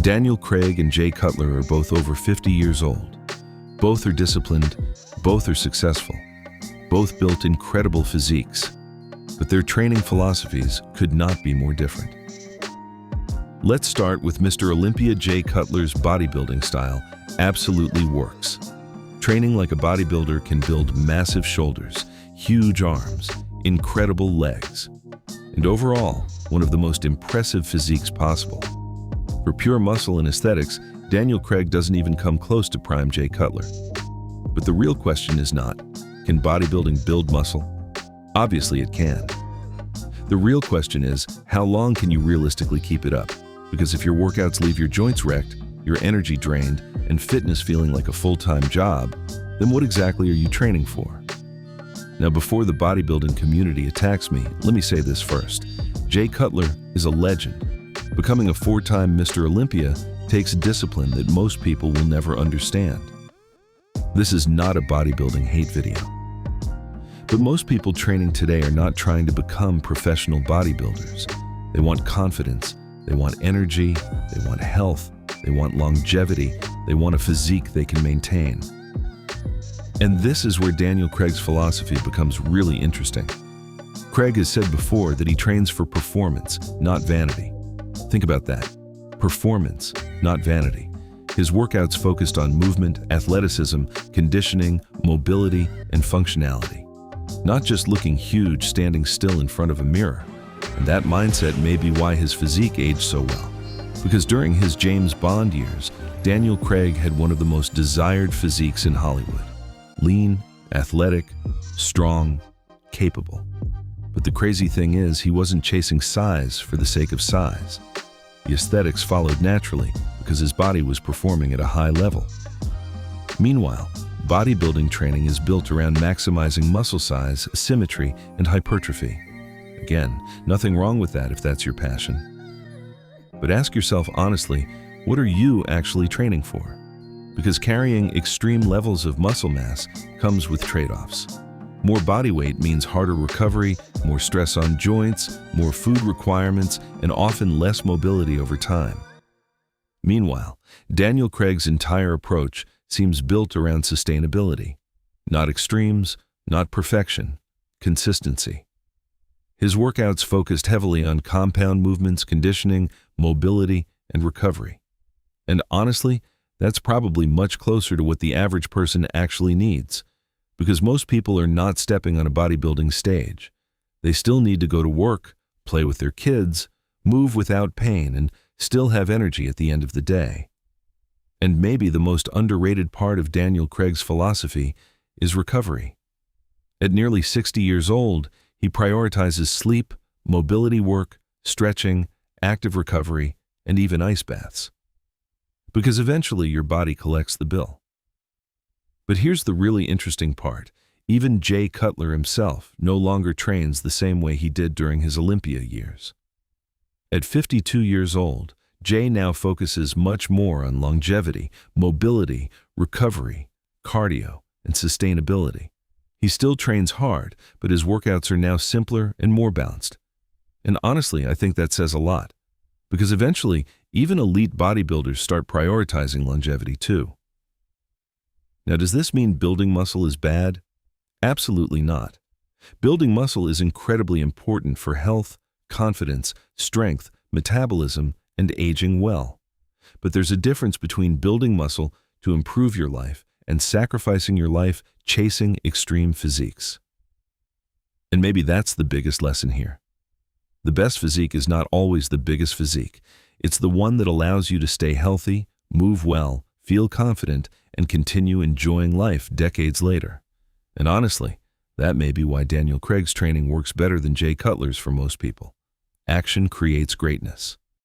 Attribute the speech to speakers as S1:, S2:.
S1: Daniel Craig and Jay Cutler are both over 50 years old. Both are disciplined, both are successful, both built incredible physiques, but their training philosophies could not be more different. Let's start with Mr. Olympia Jay Cutler's bodybuilding style absolutely works. Training like a bodybuilder can build massive shoulders, huge arms, incredible legs, and overall, one of the most impressive physiques possible. For pure muscle and aesthetics, Daniel Craig doesn't even come close to prime Jay Cutler. But the real question is not, can bodybuilding build muscle? Obviously it can. The real question is, how long can you realistically keep it up? Because if your workouts leave your joints wrecked, your energy drained, and fitness feeling like a full-time job, then what exactly are you training for? Now, before the bodybuilding community attacks me, let me say this first. Jay Cutler is a legend. Becoming a four-time Mr. Olympia takes discipline that most people will never understand. This is not a bodybuilding hate video. But most people training today are not trying to become professional bodybuilders. They want confidence, they want energy, they want health, they want longevity, they want a physique they can maintain. And this is where Daniel Craig's philosophy becomes really interesting. Craig has said before that he trains for performance, not vanity. Think about that. Performance, not vanity. His workouts focused on movement, athleticism, conditioning, mobility, and functionality. Not just looking huge standing still in front of a mirror. And that mindset may be why his physique aged so well. Because during his James Bond years, Daniel Craig had one of the most desired physiques in Hollywood. Lean, athletic, strong, capable. But the crazy thing is, he wasn't chasing size for the sake of size. The aesthetics followed naturally because his body was performing at a high level. Meanwhile, bodybuilding training is built around maximizing muscle size, symmetry, and hypertrophy. Again, nothing wrong with that if that's your passion. But ask yourself honestly, what are you actually training for? Because carrying extreme levels of muscle mass comes with trade-offs. More body weight means harder recovery, more stress on joints, more food requirements, and often less mobility over time. Meanwhile, Daniel Craig's entire approach seems built around sustainability. Not extremes, not perfection, consistency. His workouts focused heavily on compound movements, conditioning, mobility, and recovery. And honestly, that's probably much closer to what the average person actually needs. Because most people are not stepping on a bodybuilding stage. They still need to go to work, play with their kids, move without pain, and still have energy at the end of the day. And maybe the most underrated part of Daniel Craig's philosophy is recovery. At nearly 60 years old, he prioritizes sleep, mobility work, stretching, active recovery, and even ice baths. Because eventually your body collects the bill. But here's the really interesting part. Even Jay Cutler himself no longer trains the same way he did during his Olympia years. At 52 years old, Jay now focuses much more on longevity, mobility, recovery, cardio, and sustainability. He still trains hard, but his workouts are now simpler and more balanced. And honestly, I think that says a lot. Because eventually, even elite bodybuilders start prioritizing longevity too. Now, does this mean building muscle is bad? Absolutely not. Building muscle is incredibly important for health, confidence, strength, metabolism, and aging well. But there's a difference between building muscle to improve your life and sacrificing your life chasing extreme physiques. And maybe that's the biggest lesson here. The best physique is not always the biggest physique. It's the one that allows you to stay healthy, move well, feel confident, and continue enjoying life decades later. And honestly, that may be why Daniel Craig's training works better than Jay Cutler's for most people. Action creates greatness.